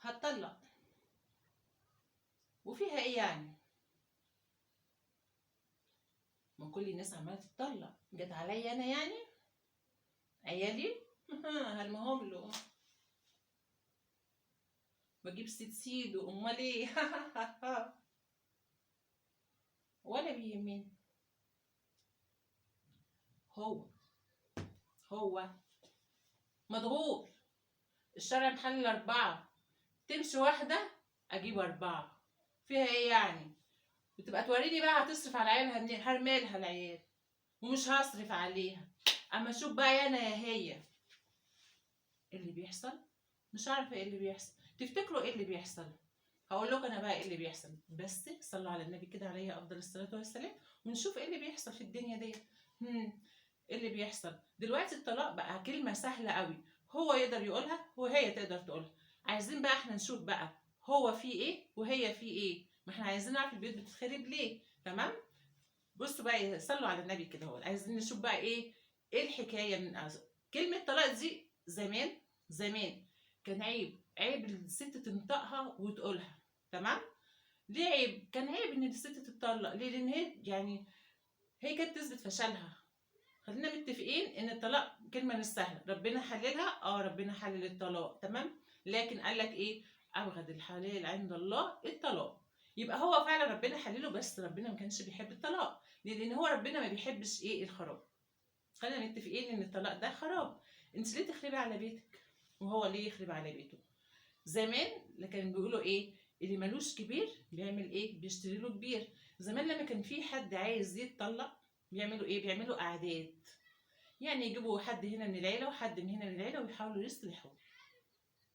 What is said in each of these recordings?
هتطلق، وفيها ايه يعني؟ ما كل الناس عماله تتطلق، جت عليا انا يعني؟ عيالي هرمهم له واجيب سيد امال ايه؟ ولا بيهمني. هو هو مضغوط، الشارع محل 4، تمشي واحدة أجيب 4، فيها إيه يعني؟ بتبقى توريني بقى هتصرف على عيالها منين؟ هرميلها العيال ومش هصرف عليها. أما أشوف بقى يا أنا يا هي إيه اللي بيحصل. مش عارفة إيه اللي بيحصل. تفتكروا إيه اللي بيحصل؟ هقول لكم أنا بقى إيه اللي بيحصل، بس صلوا على النبي كده عليه أفضل الصلاة والسلام، ونشوف إيه اللي بيحصل في الدنيا دي. ايه اللي بيحصل دلوقتي؟ الطلاق بقى كلمة سهلة قوي، هو يقدر يقولها وهي تقدر تقولها. عايزين بقى احنا نشوف بقى هو في ايه وهي في ايه، ما احنا عايزين نعرف البيوت بتتخرب ليه. تمام؟ بصوا بقى صلوا على النبي كده، هو عايزين نشوف بقى ايه الحكاية من كلمة طلاق دي. زمان كان عيب الست تنطقها وتقولها. تمام؟ ليه عيب؟ كان عيب ان الست تتطلق ليه؟ لان هي كانت تثبت فشلها. خلينا متفقين ان الطلاق كلمه مش سهله، ربنا حللها، ربنا حلل الطلاق. تمام؟ لكن قال لك ايه؟ ابغض الحلال عند الله الطلاق. يبقى هو فعلا ربنا حلله، بس ربنا ما كانش بيحب الطلاق. ليه؟ لان هو ربنا ما بيحبش الخراب. خلينا متفقين ان الطلاق ده خراب. انت ليه تخربي على بيتك وهو ليه يخرب على بيته؟ زمان كانوا بيقولوا ايه؟ اللي ملوش كبير بيعمل ايه؟ بيشتري له كبير. زمان لما كان في حد عايز يتطلق بيعملوا ايه؟ بيعملوا اعداد، يعني يجيبوا حد هنا من العيلة وحد من هنا من العيلة ويحاولوا يصلحوا.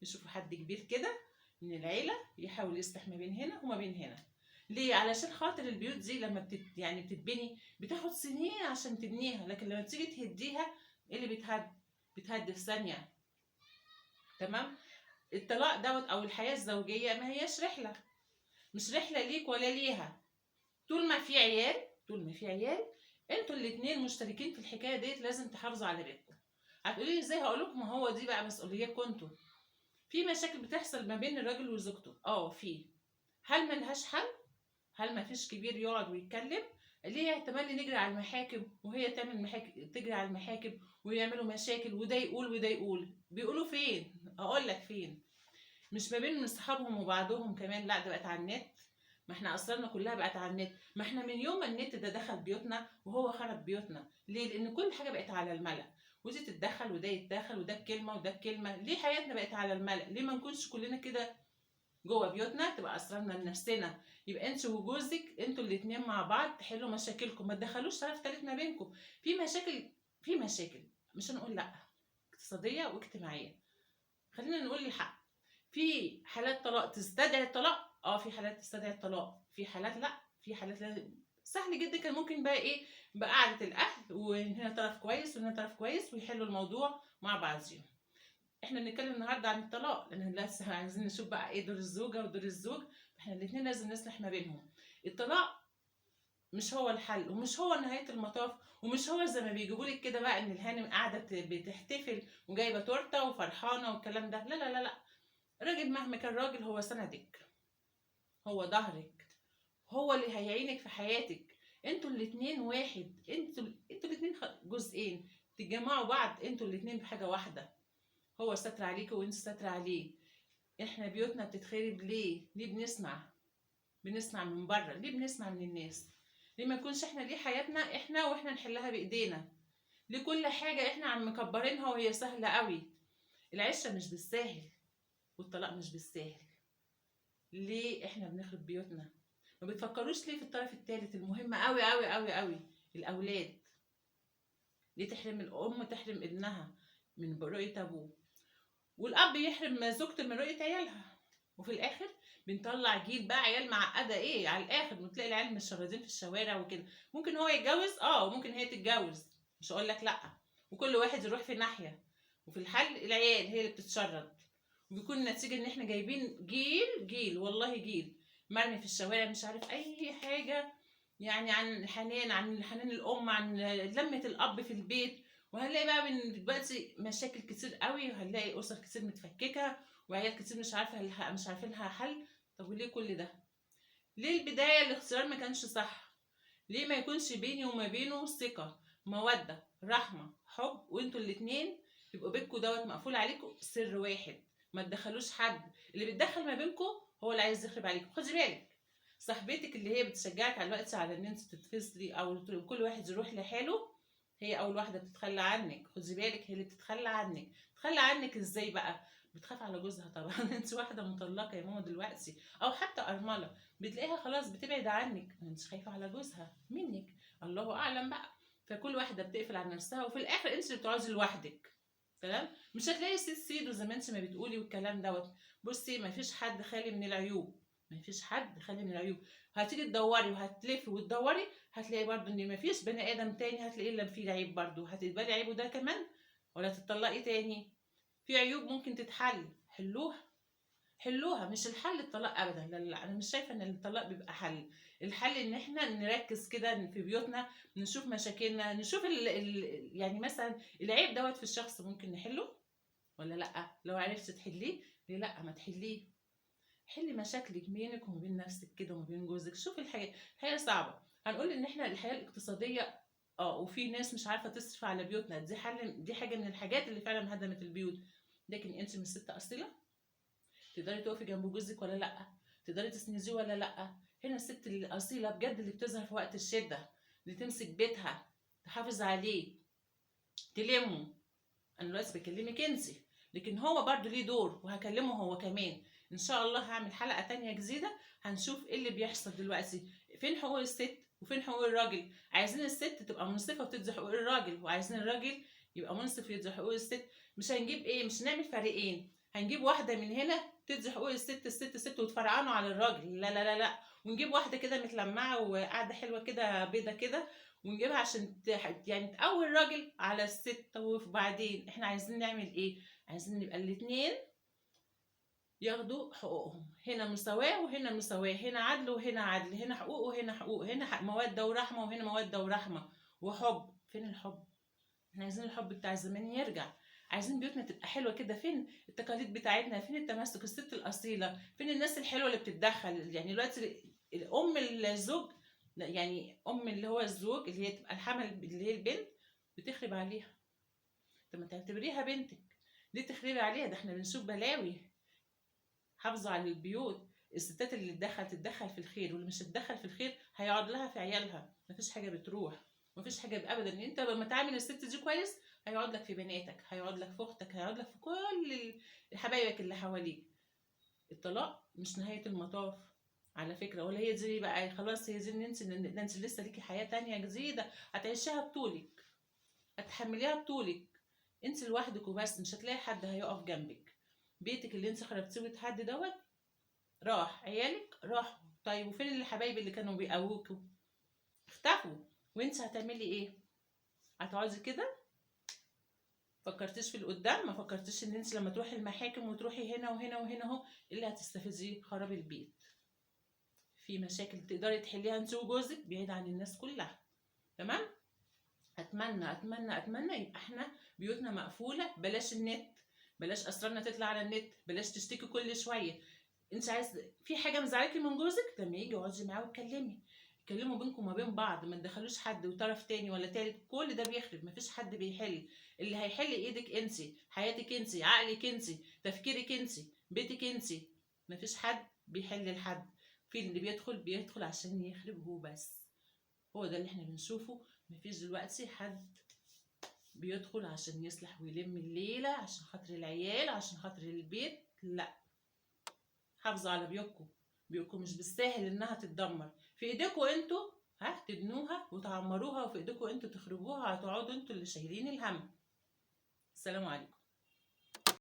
يشوفوا حد كبير كده من العيلة يحاول يصلح ما بين هنا وما بين هنا. ليه؟ علشان خاطر البيوت دي لما يعني بتتبني بتاخد سنين عشان تبنيها، لكن لما تيجي تهديها ايه اللي بتهد في ثانية. تمام؟ الطلاق دوت او الحياة الزوجية ما هياش رحلة، مش رحلة ليك ولا ليها. طول ما في عيال انتوا الاتنين مشتركين في الحكاية ديت، لازم تحافظوا على بيتكم. هتقولي لي ازاي؟ هقول لكم ما هو دي بقى مسؤوليتكم انتوا. في مشاكل بتحصل ما بين الراجل وزوجته، هل ملهاش حل؟ هل ما فيش كبير يقعد ويتكلم؟ ليه احتمال نجري على المحاكم وهي تعمل محاكم، تجري على المحاكم ويعملوا مشاكل، وده يقول وده يقول. بيقولوا فين؟ اقول لك فين. مش ما بين اصحابهم وبعضهم كمان، لا ده بقت على النت. ما احنا اسرارنا كلها بقت على النت. ما احنا من يوم ما النت ده دخل بيوتنا وهو خرب بيوتنا. ليه؟ لان كل حاجه بقت على الملأ، ودي تتدخل وده يتدخل، وده بكلمه وده بكلمه. ليه حياتنا بقت على الملأ؟ ليه ما نكونش كلنا كده جوه بيوتنا، تبقى اسرارنا لنفسنا؟ يبقى انت وجوزك انتوا الاتنين مع بعض تحلوا مشاكلكم، ما تدخلوش طرف تالت ما بينكم. في مشاكل مش هنقول لا، اقتصاديه واجتماعيه. خلينا نقول الحق. في حالات طلاق تستدعي الطلاق، في حالات تستدعي الطلاق، في حالات لا، في حالات لا. سهل جدا كان ممكن بقى بقعدة الأهل، وهنا طرف كويس وهنا طرف كويس، ويحلوا الموضوع مع بعضهم. احنا بنتكلم النهارده عن الطلاق لان لسه عايزين نشوف بقى دور الزوجة ودور الزوج. احنا الاتنين لازم نصلح ما بينهم. الطلاق مش هو الحل، ومش هو نهاية المطاف، ومش هو زي ما بيجيبوا لك كده بقى ان الهانم قاعدة بتحتفل وجايبة تورتة وفرحانة والكلام ده. لا لا لا لا. الراجل مهما كان راجل هو سندك، هو ظهرك، هو اللي هيعينك في حياتك. انتوا الاتنين واحد، انتوا الاتنين جزئين تتجمعوا بعض، انتوا الاتنين بحاجة واحدة. هو ستر عليك وانت ستر عليه. احنا بيوتنا بتتخرب ليه؟ ليه بنسمع من بره؟ ليه بنسمع من الناس؟ ليه ما يكونش احنا ليه حياتنا احنا واحنا نحلها بايدينا؟ ليه كل حاجة احنا عم مكبرينها وهي سهلة قوي؟ العشرة مش بالساهل، والطلاق مش بالساهل. ليه احنا بنخرب بيوتنا؟ ما بتفكروش ليه في الطرف الثالث المهم قوي قوي قوي قوي؟ الاولاد. ليه تحرم الام تحرم ابنها من رؤيه ابوه، والاب يحرم زوجته من رؤيه عيالها؟ وفي الاخر بنطلع جيل بقى عيال معقده على الاخر، وتلاقي العيال مشردين في الشوارع وكده. ممكن هو يتجوز وممكن هي تتجوز، مش هقول لك لا، وكل واحد يروح في ناحيه، وفي الحل العيال هي اللي بتتشرد. وبيكون النتيجه ان احنا جايبين جيل والله جيل مرمي في الشوارع، مش عارف اي حاجه يعني عن الحنان، عن حنان الام، عن لمه الاب في البيت، وهنلاقي بقى من دلوقتي مشاكل كتير قوي، وهنلاقي اسر كتير متفككه، وعيال كتير مش عارفه مش عارفين لها حل. طب وليه كل ده؟ ليه البدايه الاختيار ما كانش صح؟ ليه ما يكونش بيني وما بينه ثقه، موده، رحمه، حب، وانتوا الاتنين يبقوا بينكوا مقفول عليكم سر واحد، ما تدخلوش حد. اللي بيتدخل ما بينكم هو اللي عايز يخرب عليكم. خدي بالك، صاحبتك اللي هي بتشجعك على الوقت على ان انت تتفصلي او كل واحد يروح لحاله، هي اول واحده بتتخلى عنك. خدي بالك، هي اللي بتتخلى عنك. تتخلى عنك ازاي بقى؟ بتخاف على جوزها طبعا. انت واحده مطلقه يا ماما دلوقتي، او حتى ارمله، بتلاقيها خلاص بتبعد عنك، انت خايفه على جوزها منك، الله اعلم بقى. فكل واحده بتقفل على نفسها، وفي الاخر انت اللي بتقعدي لوحدك. تمام؟ مش هتلاقي سيد سيد وزي ما انت ما بتقولي والكلام دوت. بصي، ما فيش حد خالي من العيوب، ما فيش حد خالي من العيوب. هتيجي تدوري وهتلفي وتدوري، هتلاقي برضو ان ما فيش بني ادم تاني هتلاقيه الا فيه عيب برضو، هتقبلي عيبه ده كمان ولا تتطلقي تاني؟ في عيوب ممكن تتحل، حلوها. حلوها، مش الحل الطلاق ابدا، لا لا، انا مش شايفه ان الطلاق بيبقى حل. الحل ان احنا نركز كده في بيوتنا، نشوف مشاكلنا، نشوف يعني مثلا العيب دوت في الشخص ممكن نحله ولا لا. لو عرفت تحليه، ليه لا ما تحليه؟ حلي مشاكلك بينك وما بين نفسك كده وما بين جوزك. شوفي الحياه صعبه. هنقول ان احنا الحياه الاقتصاديه، وفي ناس مش عارفه تصرف على بيوتنا، دي حاجه من الحاجات اللي فعلا هدمت البيوت. لكن انت مش ست اصيله؟ تقدري تقفي جنب جوزك ولا لا؟ تقدري تسنديه ولا لا؟ هنا الست الاصيله بجد اللي بتظهر في وقت الشده، اللي تمسك بيتها، تحافظ عليه، تلمه. انا دلوقتي بكلمك انت، لكن هو برضو ليه دور، وهكلمه هو كمان. ان شاء الله هعمل حلقه تانية جديده، هنشوف ايه اللي بيحصل دلوقتي، فين حقوق الست وفين حقوق الراجل. عايزين الست تبقى منصفه وتدي حقوق الراجل، وعايزين الراجل يبقى منصف ويدي حقوق الست. مش هنجيب ايه، مش هنعمل فريقين، هنجيب واحده من هنا تدي حقوق الست، الست وتفرعنوا على الراجل، لا لا لا لا. ونجيب واحده كده متلمعه وقاعده حلوه كده بيضه كده، ونجيبها عشان يعني تقوي الراجل على الست. وبعدين احنا عايزين نعمل ايه؟ عايزين نبقى الاتنين ياخدوا حقوقهم، هنا مساواة وهنا مساواة، هنا عدل وهنا عدل، هنا حقوق وهنا حقوق، هنا مودة ورحمة وهنا مودة ورحمة وحب. فين الحب؟ احنا عايزين الحب بتاع زمان يرجع. عايزين بيوتنا تبقى حلوة كده. فين التقاليد بتاعتنا؟ فين التمسك؟ الست الأصيلة فين؟ الناس الحلوة اللي بتتدخل يعني دلوقتي، الأم الزوج، يعني أم اللي هو الزوج اللي هي تبقى الحمل اللي هي البنت، بتخرب عليها. طب ما تعتبريها بنتك، ليه تخربي عليها؟ ده احنا بنشوف بلاوي. حافظوا على البيوت. الستات اللي تتدخل في الخير، واللي مش تتدخل في الخير هيقعد لها في عيالها. مفيش حاجه بتروح، مفيش حاجه ابدا. ان انت لما تعامل الست دي كويس، هيقعد لك في بناتك، هيقعد لك في اختك، هيقعد لك في كل حبايبك اللي حواليك. الطلاق مش نهايه المطاف على فكره، ولا هي دي بقى خلاص، هي دي ان انت لسه ليكي حياه تانية جديده هتعيشيها بطولك، هتحمليها بطولك انت لوحدك وبس. مش هتلاقي حد هيقف جنبك. بيتك اللي انت خربتيه وتحدي دوت راح، عيالك راحوا. طيب وفين الحبايب اللي كانوا بيقووكوا؟ اختفوا. وانت هتعملي ايه؟ هتقعدي كده؟ فكرتيش في القدام؟ ما فكرتيش ان انت لما تروحي المحاكم وتروحي هنا وهنا وهنا اهو، اللي هتستفزيه خراب البيت. في مشاكل تقدري تحليها انت وجوزك بعيد عن الناس كلها. تمام؟ اتمنى اتمنى اتمنى يبقى احنا بيوتنا مقفوله. بلاش النت، بلاش اسرارنا تطلع على النت، بلاش تشتكي كل شويه. انت عايز في حاجه مزعلاكي من جوزك، لما يجي اقعدي معاه واتكلمي، اتكلموا بينكم ما بين بعض، ما تدخلوش حد وطرف تاني ولا تالت. كل ده بيخرب، مفيش حد بيحل. اللي هيحل ايدك انت، حياتك انت، عقلك انت، تفكيرك انت، بيتك انت. مفيش حد بيحل لحد. في اللي بيدخل عشان يخرب هو بس. هو ده اللي احنا بنشوفه. مفيش دلوقتي حد بيدخل عشان يصلح ويلم الليلة عشان خاطر العيال، عشان خاطر البيت، لا. حافظوا على بيوتكم. بيوتكم مش بالساهل انها تتدمر. في ايديكم انتوا تبنوها وتعمروها، وفي ايديكم انتوا تخربوها، هتقعدوا انتوا اللي شايلين الهم. السلام عليكم.